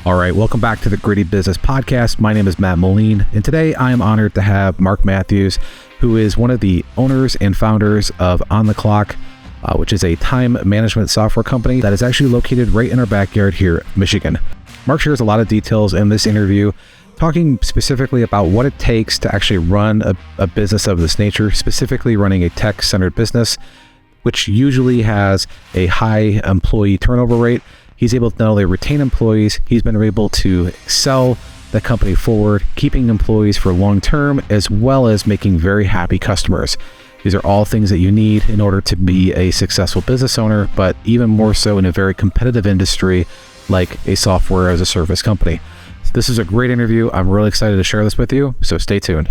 All right, welcome back to the Gritty Business Podcast. My name is Matt Moline, and today I am honored to have Mark Matthews, who is one of the owners and founders of On the Clock, which is a time management software company that is actually located right in our backyard here in Michigan. Mark shares a lot of details in this interview, talking specifically about what it takes to actually run a business of this nature, specifically running a tech-centered business, which usually has a high employee turnover rate. He's able to not only retain employees, he's been able to sell the company forward, keeping employees for long term, as well as making very happy customers. These are all things that you need in order to be a successful business owner, but even more so in a very competitive industry like a software as a service company. This is a great interview. I'm really excited to share this with you, so stay tuned.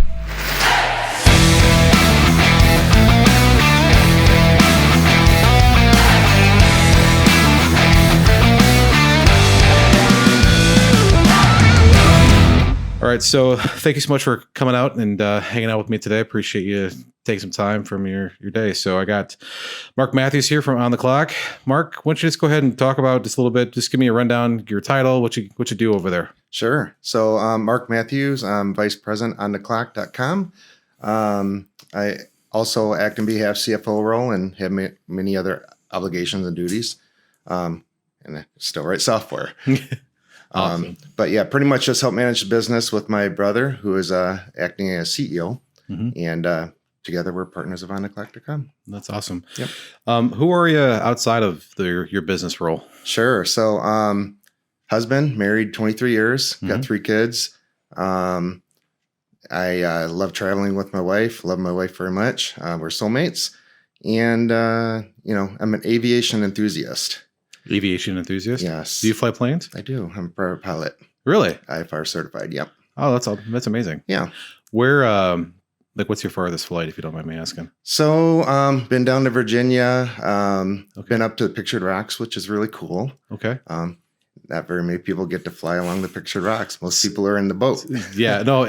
All right, so thank you so much for coming out and hanging out with me today. I appreciate you taking some time from your day. So I got Mark Matthews here from On the Clock. Mark, why don't you just go ahead and talk about just a little bit, just give me a rundown, your title, what you do over there. Sure. So Mark Matthews, I'm Vice President on theclock.com. I also act on behalf of CFO role and have many other obligations and duties. And I still write software. Awesome. But yeah, pretty much just help manage the business with my brother, who is acting as CEO. Mm-hmm. And together we're partners of ontheclock.com. That's awesome. Yep. Who are you outside of your business role? Sure. So husband, married 23 years, got 3 kids. I love traveling with my wife, love my wife very much. We're soulmates. And, I'm an aviation enthusiast. Aviation enthusiast? Yes. Do you fly planes? I do. I'm a private pilot. Really? IFR certified. Yep. Oh, that's amazing. Yeah. Where, what's your farthest flight, if you don't mind me asking? So, been down to Virginia, been up to the Pictured Rocks, which is really cool. Okay. Not very many people get to fly along the Pictured Rocks. Most people are in the boat. Yeah. No,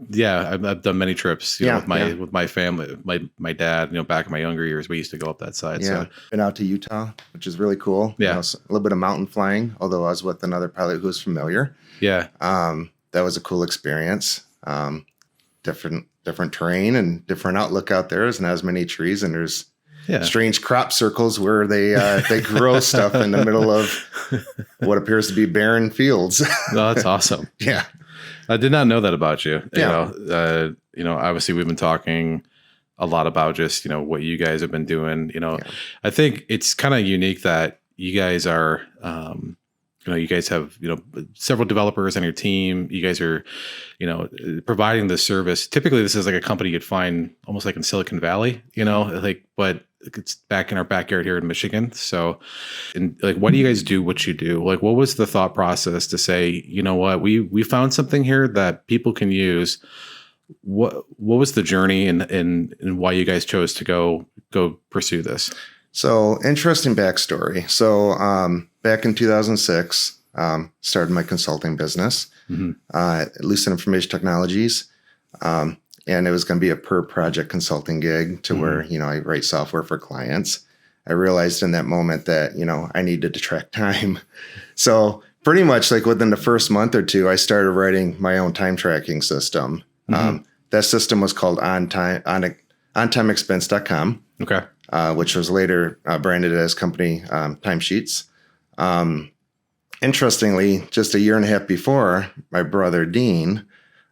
I've done many trips, with my family, my dad, back in my younger years, we used to go up that side. Yeah. So. Been out to Utah, which is really cool. Yeah. A little bit of mountain flying, although I was with another pilot who was familiar. Yeah. That was a cool experience. Different terrain and different outlook out there. There's not as many trees, and there's strange crop circles where they grow stuff in the middle of what appears to be barren fields. No, that's awesome. Yeah. I did not know that about you. Yeah. Obviously we've been talking a lot about just, what you guys have been doing, I think it's kind of unique that you guys are, you guys have, several developers on your team. You guys are, providing the service. Typically this is like a company you'd find almost like in Silicon Valley, but it's back in our backyard here in Michigan. So, and why do you guys do what you do? What was the thought process to say, you know what, we found something here that people can use. What was the journey and why you guys chose to go pursue this? So interesting backstory. So, back in 2006, started my consulting business, Lucid Information Technologies. And it was going to be a per project consulting gig to where, I write software for clients. I realized in that moment that, I needed to track time. So pretty much within the first month or two, I started writing my own time tracking system. That system was called ontimeexpense.com. Okay. Which was later branded as company timesheets. Interestingly, just a year and a half before, my brother Dean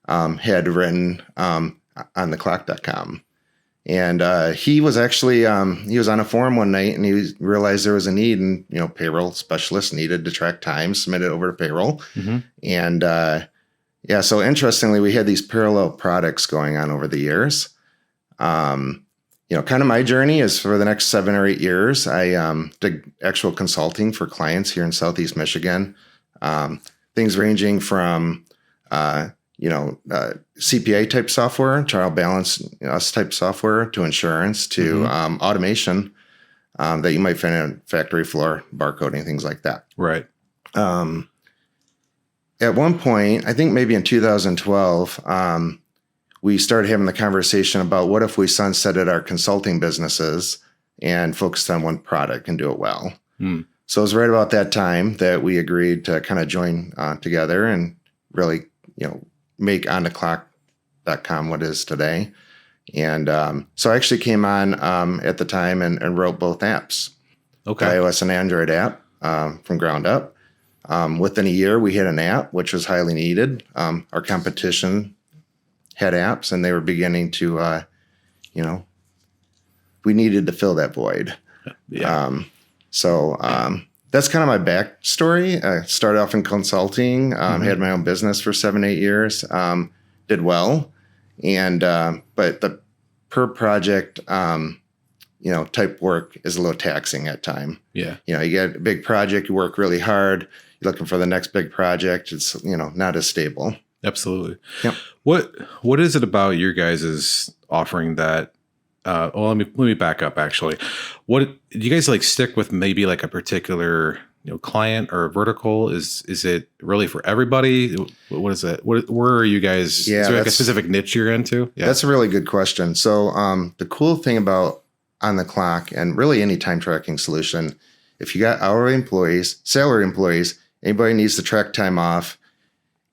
had written ontheclock.com. And he was actually, he was on a forum one night and he realized there was a need and, payroll specialists needed to track time, submit it over to payroll. And so interestingly, we had these parallel products going on over the years. Kind of my journey is for the next 7 or 8 years, I did actual consulting for clients here in Southeast Michigan. Things ranging from, CPA type software, trial balance type software, to insurance, to automation that you might find on factory floor, barcoding, things like that. Right. At one point, I think maybe in 2012, we started having the conversation about what if we sunsetted our consulting businesses and focused on one product and do it well. So it was right about that time that we agreed to kind of join together and really, make ontheclock.com what it is today. And so I actually came on at the time and wrote both apps, iOS and Android app from ground up. Within a year, we hit an app, which was highly needed. Our competition had apps, and they were beginning to, we needed to fill that void. Yeah. So that's kind of my backstory. I started off in consulting, had my own business for 7-8 years, did well. And but the per project, type work is a little taxing at time. Yeah. You get a big project, you work really hard, you're looking for the next big project. It's, not as stable. Absolutely. Yep. What is it about your guys' offering that, well, let me back up actually. What do you guys like stick with maybe like a particular, client or vertical? Is it really for everybody? What is it? Where are you guys? Yeah, is there like a specific niche you're into? Yeah. That's a really good question. So the cool thing about On the Clock and really any time tracking solution, if you got hourly employees, salary employees, anybody needs to track time off,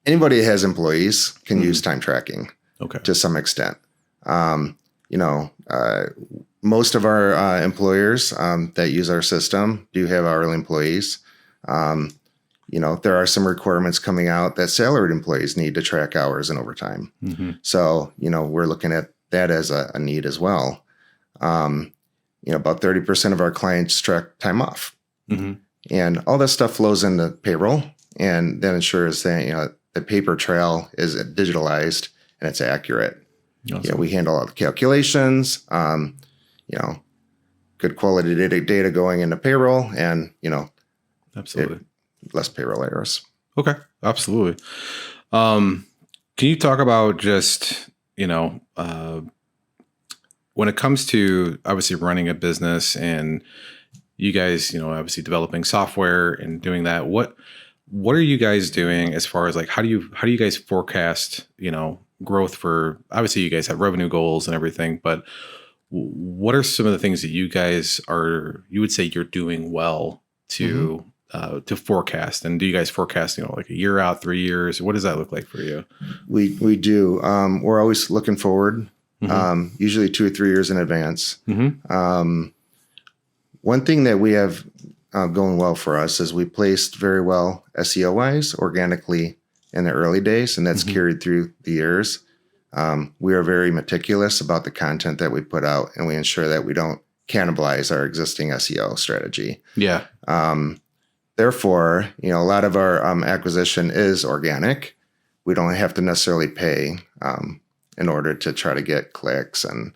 anybody that has employees can use time tracking to some extent. Most of our employers that use our system do have hourly employees. There are some requirements coming out that salaried employees need to track hours and overtime. So, we're looking at that as a need as well. About 30% of our clients track time off. And all this stuff flows into payroll and then ensures that, the paper trail is digitalized and it's accurate. Awesome. We handle all the calculations, good quality data going into payroll and, absolutely less payroll errors. Okay. Absolutely. Can you talk about just, when it comes to obviously running a business and you guys, obviously developing software and doing that, what are you guys doing as far as like, how do you guys forecast, growth for, obviously you guys have revenue goals and everything, but what are some of the things that you guys you would say you're doing well to forecast? And do you guys forecast, like a year out, 3 years? What does that look like for you? We do. We're always looking forward, usually 2 or 3 years in advance. One thing that we have going well for us is we placed very well SEO wise organically in the early days, and that's carried through the years. We are very meticulous about the content that we put out, and we ensure that we don't cannibalize our existing SEO strategy. Yeah. Therefore, a lot of our acquisition is organic. We don't have to necessarily pay in order to try to get clicks and,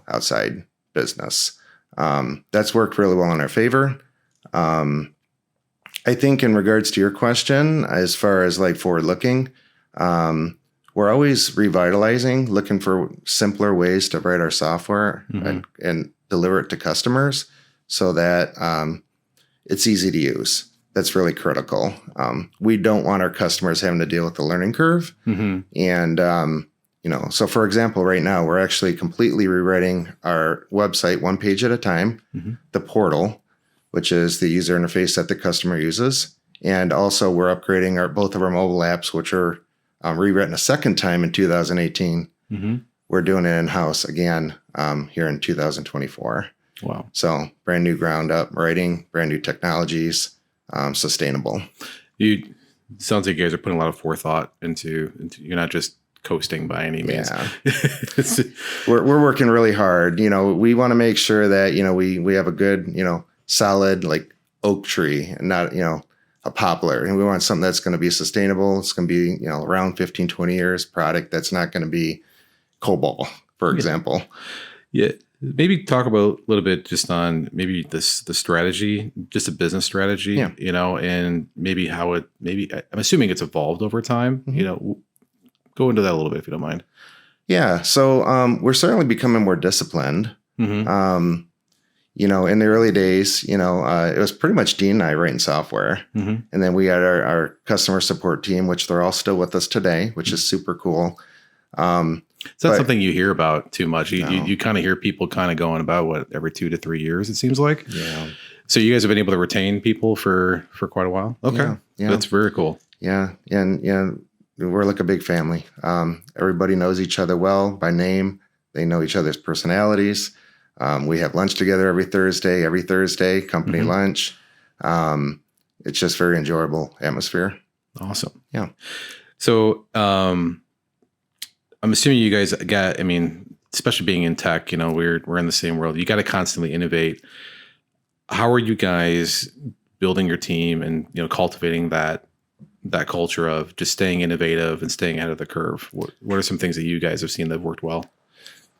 outside business. That's worked really well in our favor. I think in regards to your question, as far as like forward looking, we're always revitalizing, looking for simpler ways to write our software and deliver it to customers so that it's easy to use. That's really critical. We don't want our customers having to deal with the learning curve. And, so for example, right now, we're actually completely rewriting our website one page at a time, the portal, which is the user interface that the customer uses. And also we're upgrading both of our mobile apps, which are rewritten a second time in 2018. We're doing it in-house again here in 2024. Wow. So brand new ground up writing, brand new technologies, sustainable. Sounds like you guys are putting a lot of forethought into you're not just coasting by any means. Yeah. We're working really hard. We want to make sure that, we have a good, solid like oak tree and not, a poplar. And we want something that's going to be sustainable. It's going to be, around 15, 20 years product that's not going to be COBOL, for example. Yeah. Maybe talk about a little bit just on maybe the strategy, just a business strategy, and maybe how I'm assuming it's evolved over time, go into that a little bit if you don't mind. Yeah. So we're certainly becoming more disciplined. In the early days, it was pretty much Dean and I writing software. And then we had our customer support team, which they're all still with us today, which is super cool. It's not something you hear about too much. You kind of hear people kind of going about every 2 to 3 years, it seems like. Yeah. So you guys have been able to retain people for quite a while. Okay. Yeah. That's very cool. Yeah. And, we're like a big family. Everybody knows each other well by name. They know each other's personalities. We have lunch together every Thursday, company lunch. It's just very enjoyable atmosphere. Awesome. Yeah. So, I'm assuming you guys got, especially being in tech, we're in the same world. You got to constantly innovate. How are you guys building your team and, cultivating that culture of just staying innovative and staying ahead of the curve? What are some things that you guys have seen that have worked well?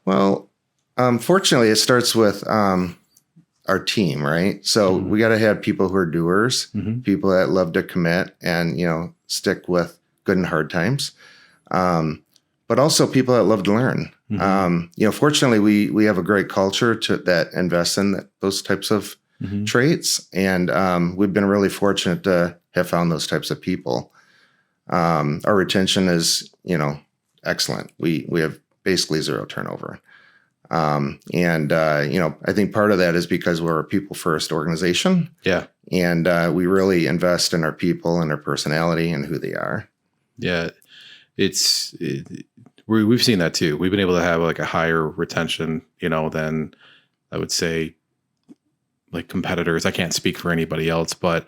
Well, fortunately, it starts with our team, right? So we got to have people who are doers, people that love to commit and, stick with good and hard times. But also people that love to learn. Fortunately, we have a great culture that invests in those types of traits. And we've been really fortunate to have found those types of people. Our retention is, excellent. We have basically zero turnover. I think part of that is because we're a people first organization. Yeah. And we really invest in our people and their personality and who they are. Yeah. We've seen that too. We've been able to have like a higher retention, than I would say like competitors. I can't speak for anybody else, but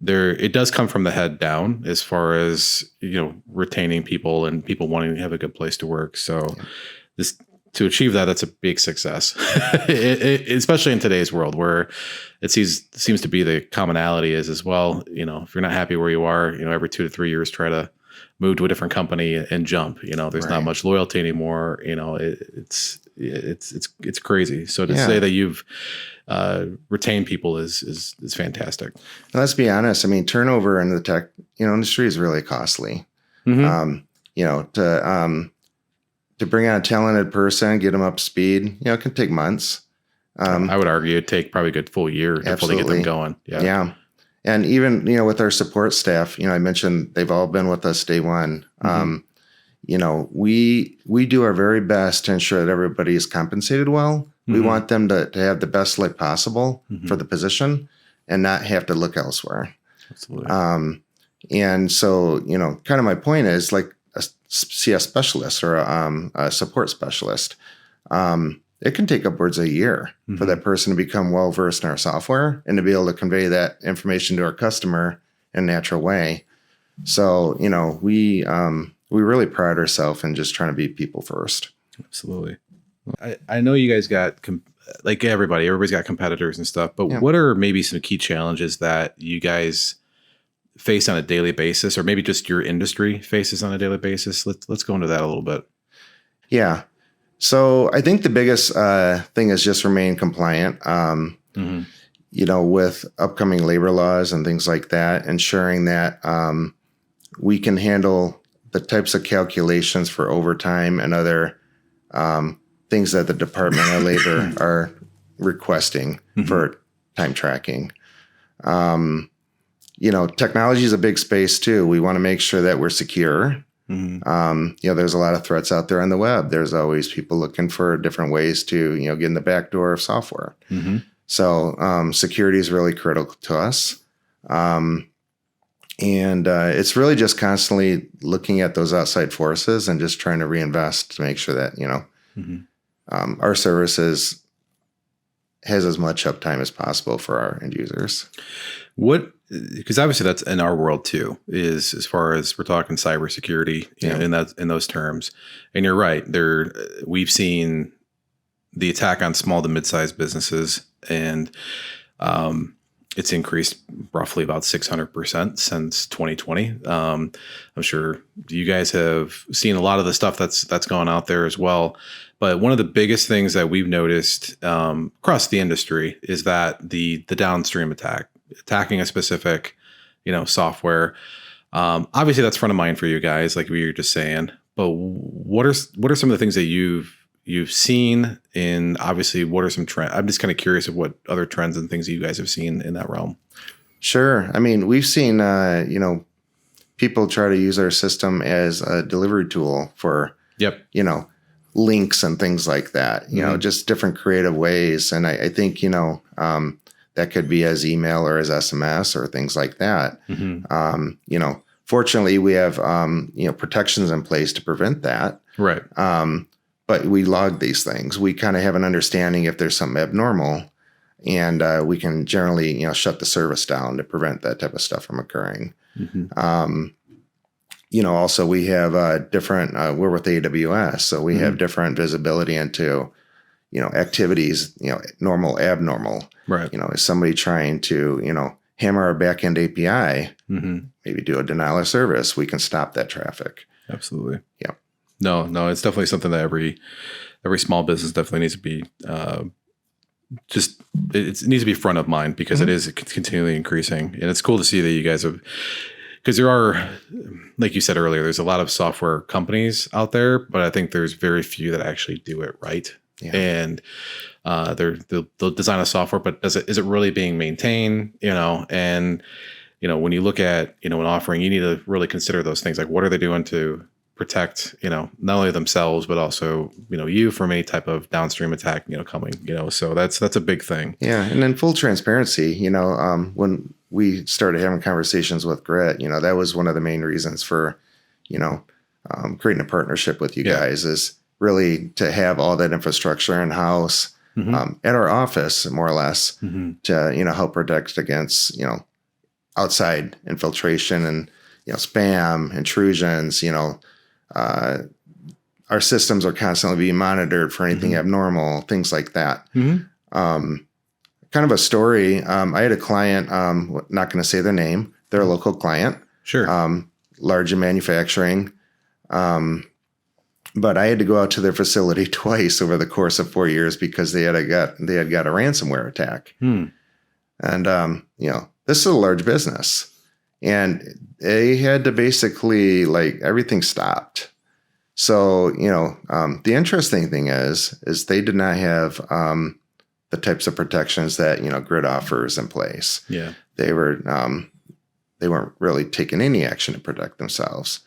it does come from the head down as far as, retaining people and people wanting to have a good place to work. So to achieve that, that's a big success, especially in today's world where it seems to be the commonality is as well. If you're not happy where you are, every 2 to 3 years, try to move to a different company and jump. There's not much loyalty anymore. It's crazy. So to say that you've retained people is fantastic. Now, let's be honest. Turnover in the tech industry is really costly. To bring on a talented person, get them up to speed, it can take months. I would argue it'd take probably a good full year to fully get them going. Yeah. And even, with our support staff, I mentioned they've all been with us day one. We do our very best to ensure that everybody is compensated well. We want them to have the best life possible for the position and not have to look elsewhere. Absolutely. And so, kind of my point is like a CS specialist or a support specialist. It can take upwards of a year for that person to become well-versed in our software and to be able to convey that information to our customer in a natural way. So, we really pride ourselves in just trying to be people first. Absolutely. I know you guys got, like everybody's got competitors and stuff, but what are maybe some key challenges that you guys face on a daily basis, or maybe just your industry faces on a daily basis? Let's go into that a little bit. Yeah. So I think the biggest thing is just remain compliant, with upcoming labor laws and things like that, ensuring that we can handle the types of calculations for overtime and other things that the Department of Labor are requesting for time tracking. Technology is a big space too. We want to make sure that we're secure. There's a lot of threats out there on the web. There's always people looking for different ways to, get in the back door of software. So security is really critical to us. And it's really just constantly looking at those outside forces and just trying to reinvest to make sure that, our services has as much uptime as possible for our end users. Because obviously that's in our world too, is as far as we're talking cybersecurity in those terms. And you're right. We've seen the attack on small to mid-sized businesses, and it's increased roughly about 600% since 2020. I'm sure you guys have seen a lot of the stuff that's gone out there as well. But one of the biggest things that we've noticed across the industry is that the downstream attacking a specific, software. Obviously, that's front of mind for you guys, like we were just saying. But what are some of the things that you've seen? And obviously, what are some trends? I'm just kind of curious of what other trends and things that you guys have seen in that realm. Sure. We've seen people try to use our system as a delivery tool for links and things like that. Just different creative ways. And I think that could be as email or as SMS or things like that. Mm-hmm. Fortunately, we have protections in place to prevent that. Right. But we log these things. We kind of have an understanding if there's something abnormal, and we can generally shut the service down to prevent that type of stuff from occurring. Mm-hmm. Also we have different. We're with AWS, so we have different visibility into activities. Normal, abnormal. Right. Is somebody trying to hammer our backend API? Maybe do a denial of service. We can stop that traffic. Absolutely. Yeah. No, it's definitely something that every small business definitely needs to be it needs to be front of mind, because it is continually increasing. And it's cool to see that you guys have, because there are, like you said earlier, there's a lot of software companies out there, but I think there's very few that actually do it right. Yeah. And they'll design a software, but is it really being maintained? And when you look at an offering, you need to really consider those things, like what are they doing to protect not only themselves but also you from any type of downstream attack coming. So that's a big thing. Yeah. And then full transparency, when we started having conversations with Grit, that was one of the main reasons for creating a partnership with you guys, is really to have all that infrastructure in house at our office, more or less, to help protect against outside infiltration and spam, intrusions. Our systems are constantly being monitored for anything abnormal, things like that. Kind of a story. I had a client, not going to say their name. They're a local client. Sure. Large in manufacturing. But I had to go out to their facility twice over the course of 4 years because they had got a ransomware attack. And, this is a large business. And they had to basically, everything stopped. So, the interesting thing is they did not have the types of protections that, Grid offers in place. Yeah. They weren't really taking any action to protect themselves,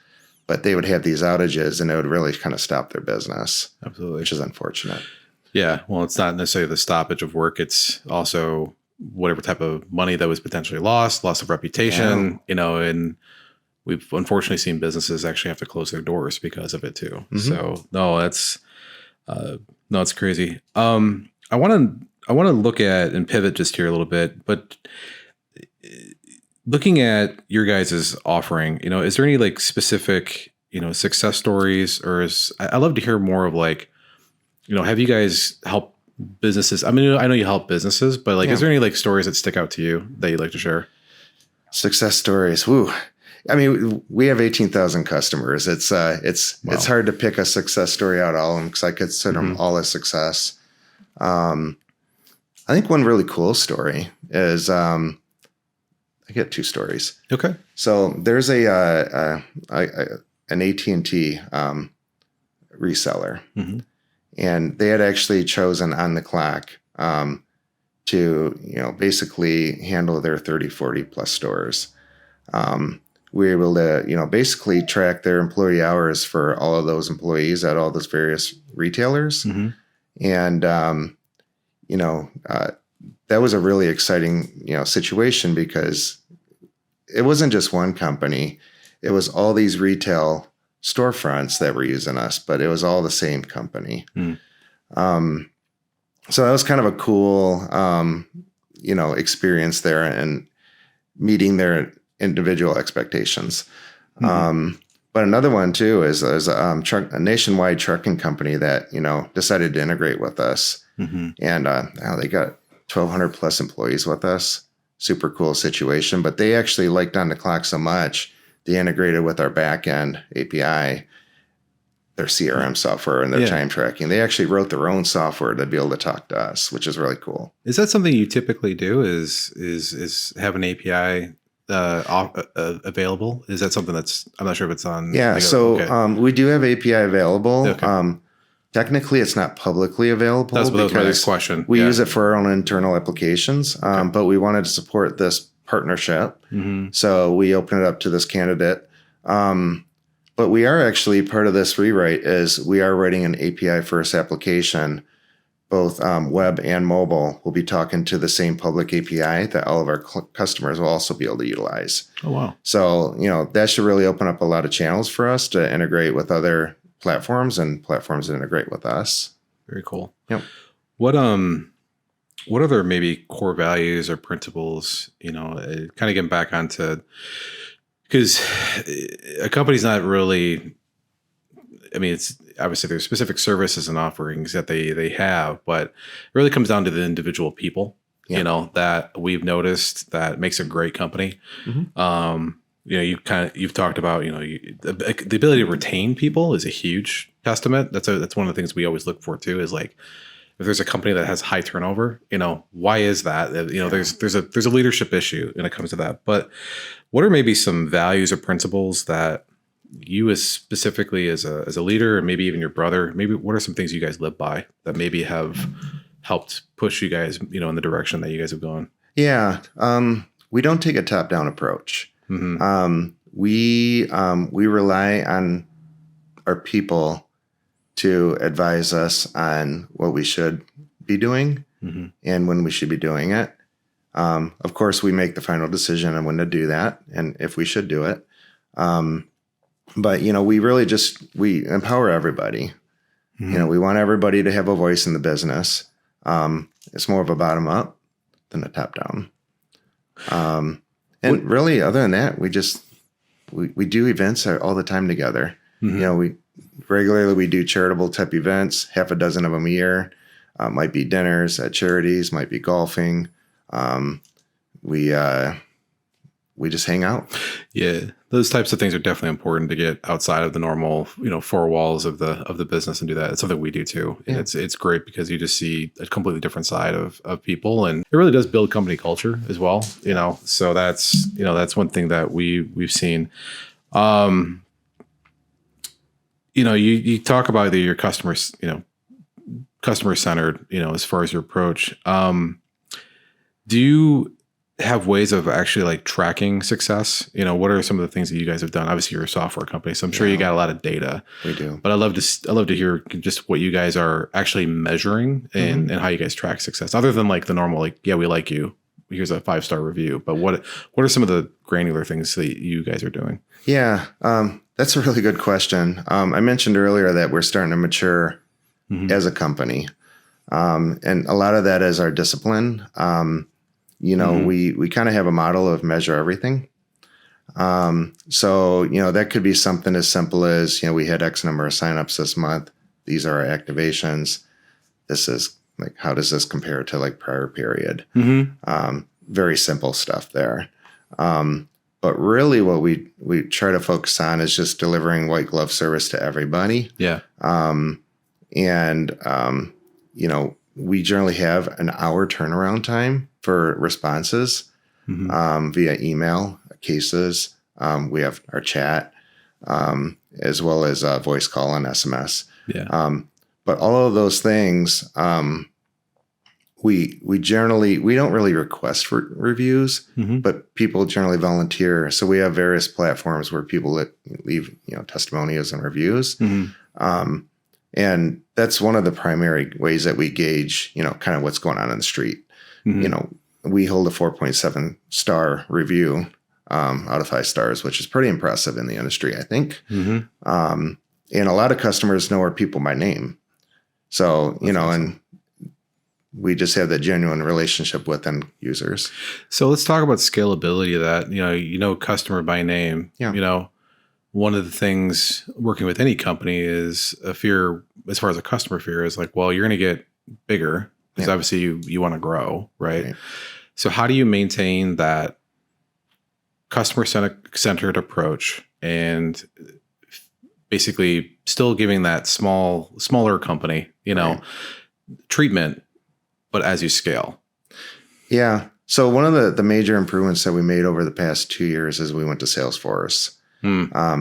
but they would have these outages and it would really kind of stop their business. Absolutely. Which is unfortunate. Yeah. Well, it's not necessarily the stoppage of work. It's also whatever type of money that was potentially loss of reputation, and we've unfortunately seen businesses actually have to close their doors because of it too. So no, it's crazy. I want to look at and pivot just here a little bit, but looking at your guys' offering, is there any specific, success stories, or I love to hear more of have you guys helped businesses? I mean, I know you help businesses, but is there any stories that stick out to you that you'd like to share? Success stories. Woo. I mean, we have 18,000 customers. It's hard to pick a success story out of all of them, because I consider them all a success. I think one really cool story is, I get two stories. Okay. So there's an AT&T reseller. And they had actually chosen On the Clock to, basically handle their 30, 40 plus stores. We were able to, basically track their employee hours for all of those employees at all those various retailers. And, that was a really exciting, situation, because it wasn't just one company. It was all these retail storefronts that were using us, but it was all the same company. So that was kind of a cool, experience there, and meeting their individual expectations. But another one too is a nationwide trucking company that, decided to integrate with us. And now they got 1,200 plus employees with us. Super cool situation. But they actually liked On the Clock so much, they integrated with our backend API, their CRM software and their time tracking. They actually wrote their own software to be able to talk to us, which is really cool. Is that something you typically do? Is have an API available? Is that something that's, I'm not sure if it's on. Yeah. We do have API available. Okay. Technically, it's not publicly available. That was my next question. We use it for our own internal applications, but we wanted to support this partnership. So we open it up to this candidate. But we are actually, part of this rewrite is we are writing an API first application, both web and mobile will be talking to the same public API that all of our customers will also be able to utilize. Oh, wow. So, that should really open up a lot of channels for us to integrate with other platforms and platforms that integrate with us. Very cool. Yep. What other maybe core values or principles, kind of getting back onto, because a company's not really, it's obviously there's specific services and offerings that they have, but it really comes down to the individual people, that we've noticed that makes a great company. Mm-hmm. You've talked about, the ability to retain people is a huge testament. That's one of the things we always look for too, is like, if there's a company that has high turnover, why is that? There's a leadership issue when it comes to that. But what are maybe some values or principles that you as specifically as a leader, and maybe even your brother, maybe what are some things you guys live by that maybe have helped push you guys, in the direction that you guys have gone? Yeah. We don't take a top-down approach. Mm-hmm. We rely on our people to advise us on what we should be doing mm-hmm. and when we should be doing it. Of course, we make the final decision on when to do that and if we should do it. But, we really we empower everybody. Mm-hmm. We want everybody to have a voice in the business. It's more of a bottom up than a top down. And really, other than that, we do events all the time together. Mm-hmm. We do charitable type events, half a dozen of them a year. Might be dinners at charities, might be golfing. We just hang out. Yeah, those types of things are definitely important to get outside of the normal, four walls of the business and do that. It's something we do too. Yeah. And it's great because you just see a completely different side of people, and it really does build company culture as well. So that's one thing that we've seen. You talk about your customers, customer centered, as far as your approach. Do you have ways of actually like tracking success? What are some of the things that you guys have done? Obviously, you're a software company, so I'm sure you got a lot of data. We do, but I love to hear just what you guys are actually measuring and how you guys track success, other than like the normal, like, yeah, we like you, here's a 5-star review. But what are some of the granular things that you guys are doing? Yeah, that's a really good question. I mentioned earlier that we're starting to mature mm-hmm. as a company, and a lot of that is our discipline. Mm-hmm. we kind of have a model of measure everything. So, that could be something as simple as, we had X number of signups this month. These are our activations. This is like, how does this compare to like prior period? Mm-hmm. Very simple stuff there. But really what we try to focus on is just delivering white glove service to everybody. Yeah. We generally have an hour turnaround time for responses mm-hmm. Via email cases. We have our chat, as well as voice call and SMS. Yeah. But all of those things, we don't really request for reviews, mm-hmm. but people generally volunteer. So we have various platforms where people leave, testimonials and reviews. Mm-hmm. And that's one of the primary ways that we gauge, kind of what's going on in the street. Mm-hmm. We hold a 4.7 star review out of 5 stars, which is pretty impressive in the industry, I think. Mm-hmm. And a lot of customers know our people by name. So, that's awesome. And we just have that genuine relationship with end users. So let's talk about scalability of that. Customer by name. Yeah. One of the things working with any company is a fear, as far as a customer fear, is like, well, you're going to get bigger because obviously you want to grow, right? So how do you maintain that customer centered approach and basically still giving that smaller company, treatment, but as you scale? Yeah. So one of the major improvements that we made over the past 2 years is we went to Salesforce.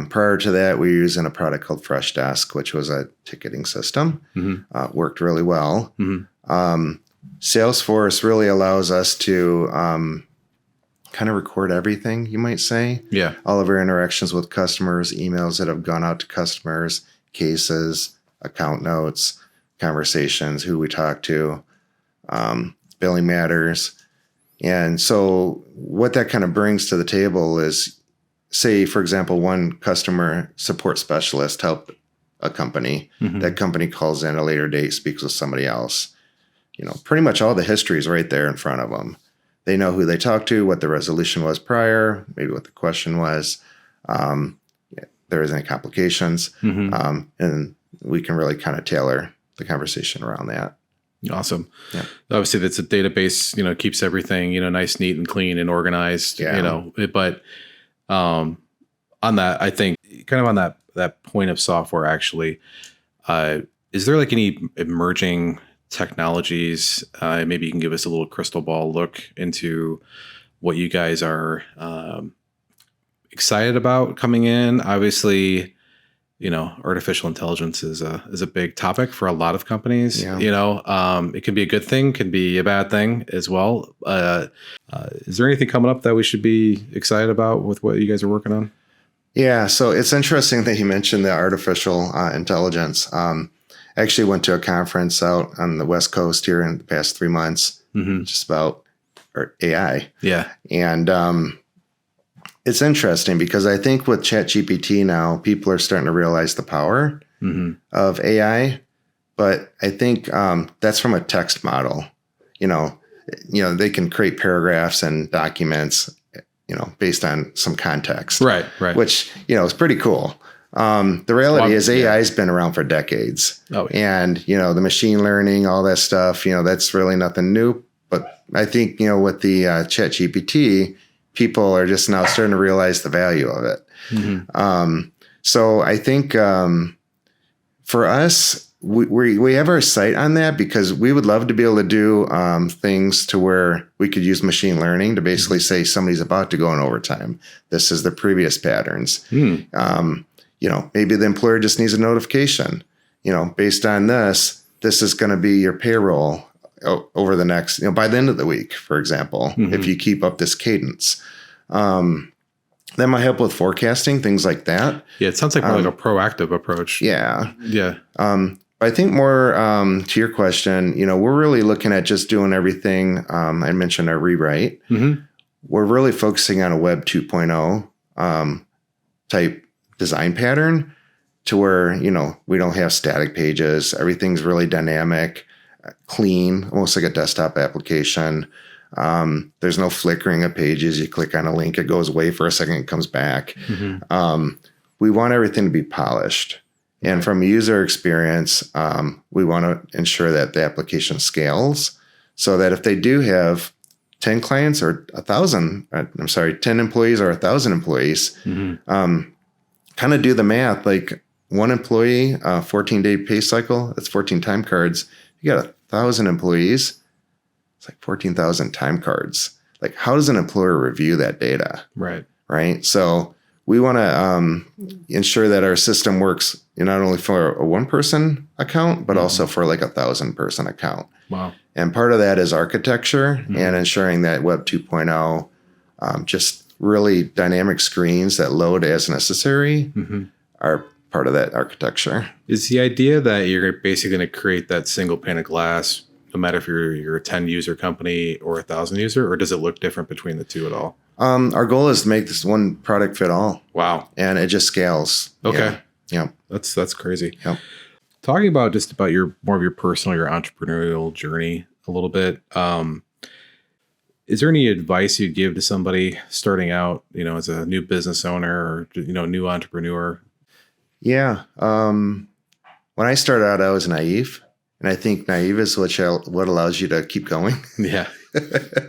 Prior to that, we were using a product called Freshdesk, which was a ticketing system. Mm-hmm. Worked really well. Mm-hmm. Salesforce really allows us to kind of record everything, you might say. Yeah. All of our interactions with customers, emails that have gone out to customers, cases, account notes. conversations, who we talk to, billing matters. And so what that kind of brings to the table is, say, for example, one customer support specialist helped a company. That company calls in at a later date, speaks with somebody else. Pretty much all the history is right there in front of them. They know who they talked to, what the resolution was prior, maybe what the question was. There isn't any complications. And we can really kind of tailor the conversation around that. Awesome. Yeah. Obviously, that's a database, keeps everything, nice, neat, and clean and organized, but on that, I think kind of on that point of software, actually, is there like any emerging technologies? Maybe you can give us a little crystal ball look into what you guys are excited about coming in. Obviously, artificial intelligence is a big topic for a lot of companies. It can be a good thing, can be a bad thing as well. Is there anything coming up that we should be excited about with what you guys are working on? Yeah, so it's interesting that you mentioned the artificial intelligence. I actually went to a conference out on the West Coast here in the past 3 months, just about AI. Yeah. And it's interesting because I think with ChatGPT now, people are starting to realize the power of AI. But I think that's from a text model. They can create paragraphs and documents, based on some context. Right. Which, is pretty cool. The reality is AI has been around for decades. Oh, yeah. And, the machine learning, all that stuff, that's really nothing new. But I think, with the ChatGPT, people are just now starting to realize the value of it. So I think for us, we have our sight on that because we would love to be able to do things to where we could use machine learning to basically say somebody's about to go in overtime. This is the previous patterns. Maybe the employer just needs a notification. Based on this is going to be your payroll over the next, by the end of the week, for example, if you keep up this cadence. That might help with forecasting, things like that. Yeah, it sounds like more like a proactive approach. Yeah. Yeah. I think more to your question, we're really looking at just doing everything. I mentioned our rewrite. We're really focusing on a Web 2.0 type design pattern to where, we don't have static pages. Everything's really dynamic, clean, almost like a desktop application. There's no flickering of pages. You click on a link, it goes away for a second, it comes back. We want everything to be polished. And from a user experience, we want to ensure that the application scales so that if they do have 10 clients or 10 employees or 1,000 employees, kind of do the math, like one employee, 14-day pay cycle, that's 14 time cards. You got 1,000 employees, it's like 14,000 time cards. Like, how does an employer review that data? Right. So we want to ensure that our system works not only for a one-person account, but also for like 1,000-person account. Wow. And part of that is architecture and ensuring that Web 2.0, just really dynamic screens that load as necessary are part of that architecture. Is the idea that you're basically going to create that single pane of glass, no matter if you're a 10-user company or 1,000-user, or does it look different between the two at all? Our goal is to make this one product fit all. Wow. And it just scales. Okay. Yeah. That's crazy. Yeah. Talking about just about your personal, your entrepreneurial journey a little bit. Is there any advice you'd give to somebody starting out, as a new business owner or, new entrepreneur? Yeah. When I started out, I was naive. And I think naive is what allows you to keep going. Yeah.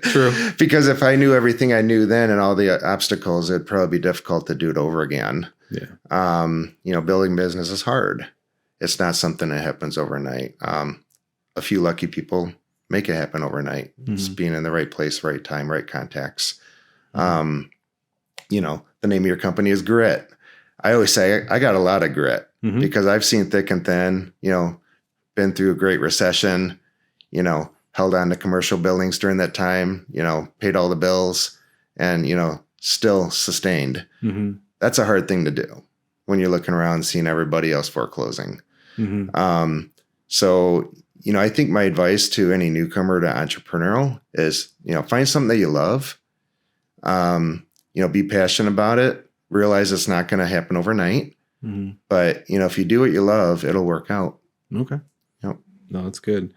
True. Because if I knew everything I knew then and all the obstacles, it'd probably be difficult to do it over again. Yeah. Building business is hard. It's not something that happens overnight. A few lucky people make it happen overnight. Just being in the right place, right time, right contacts. The name of your company is grit. I always say I got a lot of grit because I've seen thick and thin, been through a great recession, held on to commercial buildings during that time, paid all the bills and, still sustained. That's a hard thing to do when you're looking around and seeing everybody else foreclosing. So, I think my advice to any newcomer to entrepreneurial is, find something that you love, be passionate about it, realize it's not going to happen overnight. Mm-hmm. But, if you do what you love, it'll work out. Okay. Yep. No, that's good.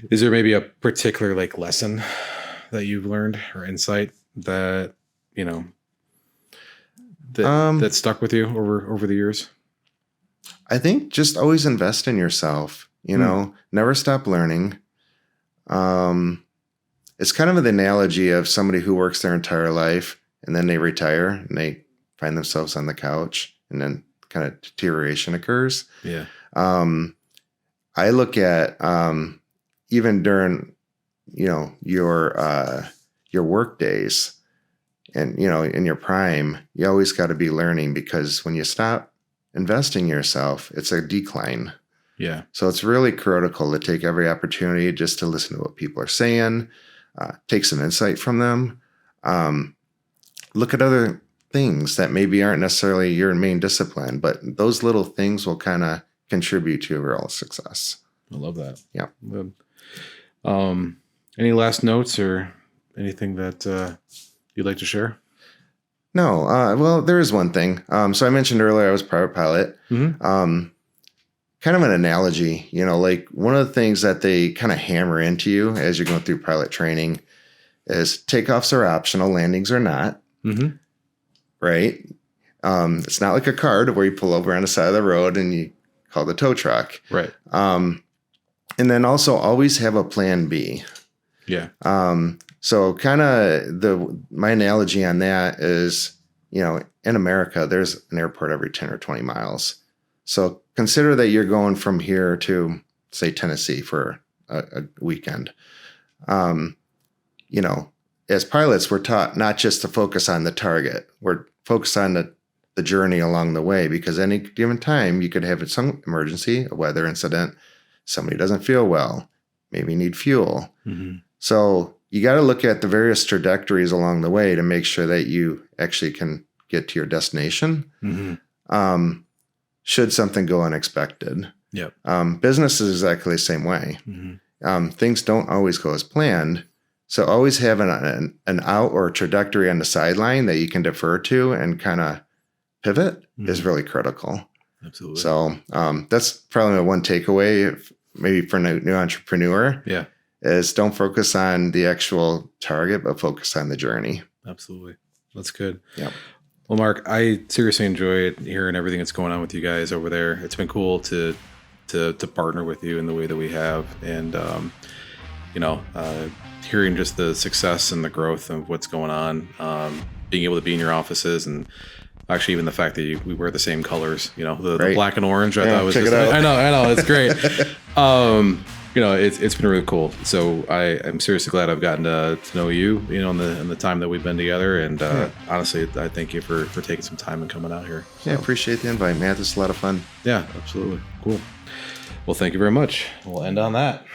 Is there maybe a particular lesson that you've learned or insight that, that stuck with you over the years? I think just always invest in yourself, never stop learning. It's kind of an analogy of somebody who works their entire life and then they retire and they find themselves on the couch and then kind of deterioration occurs. Yeah. I look at, even during, your work days and, in your prime, you always got to be learning, because when you stop investing in yourself, it's a decline. Yeah. So it's really critical to take every opportunity just to listen to what people are saying, take some insight from them, look at other things that maybe aren't necessarily your main discipline, but those little things will kind of contribute to overall success. I love that. Yeah. Good. Any last notes or anything that you'd like to share? No. Well, there is one thing. So I mentioned earlier I was private pilot. Mm-hmm. Kind of an analogy, one of the things that they kind of hammer into you as you're going through pilot training is takeoffs are optional, landings are not. Mm-hmm. Right? It's not like a car where you pull over on the side of the road and you call the tow truck. Right. And then also always have a plan B. Yeah. So kind of my analogy on that is, in America, there's an airport every 10 or 20 miles. So consider that you're going from here to, say, Tennessee for a weekend. As pilots, we're taught not just to focus on the target. We're focused on the journey along the way, because any given time you could have some emergency, a weather incident, somebody doesn't feel well, maybe need fuel. Mm-hmm. So you got to look at the various trajectories along the way to make sure that you actually can get to your destination. Mm-hmm. Should something go unexpected. Yep. Business is exactly the same way. Mm-hmm. Things don't always go as planned. So always have an out or trajectory on the sideline that you can defer to and kind of pivot is really critical. Absolutely. So that's probably my one takeaway, maybe for a new entrepreneur. Yeah. Is don't focus on the actual target, but focus on the journey. Absolutely. That's good. Yeah. Well, Mark, I seriously enjoy hearing everything that's going on with you guys over there. It's been cool to partner with you in the way that we have. And, hearing just the success and the growth of what's going on, being able to be in your offices, and actually even the fact that we wear the same colors, the black and orange, I thought was just, I know, it's great. It's been really cool. So I'm seriously glad I've gotten to know you, in the time that we've been together. And honestly, I thank you for taking some time and coming out here. So. Yeah, I appreciate the invite, man. This is a lot of fun. Yeah, absolutely. Cool. Well, thank you very much. We'll end on that.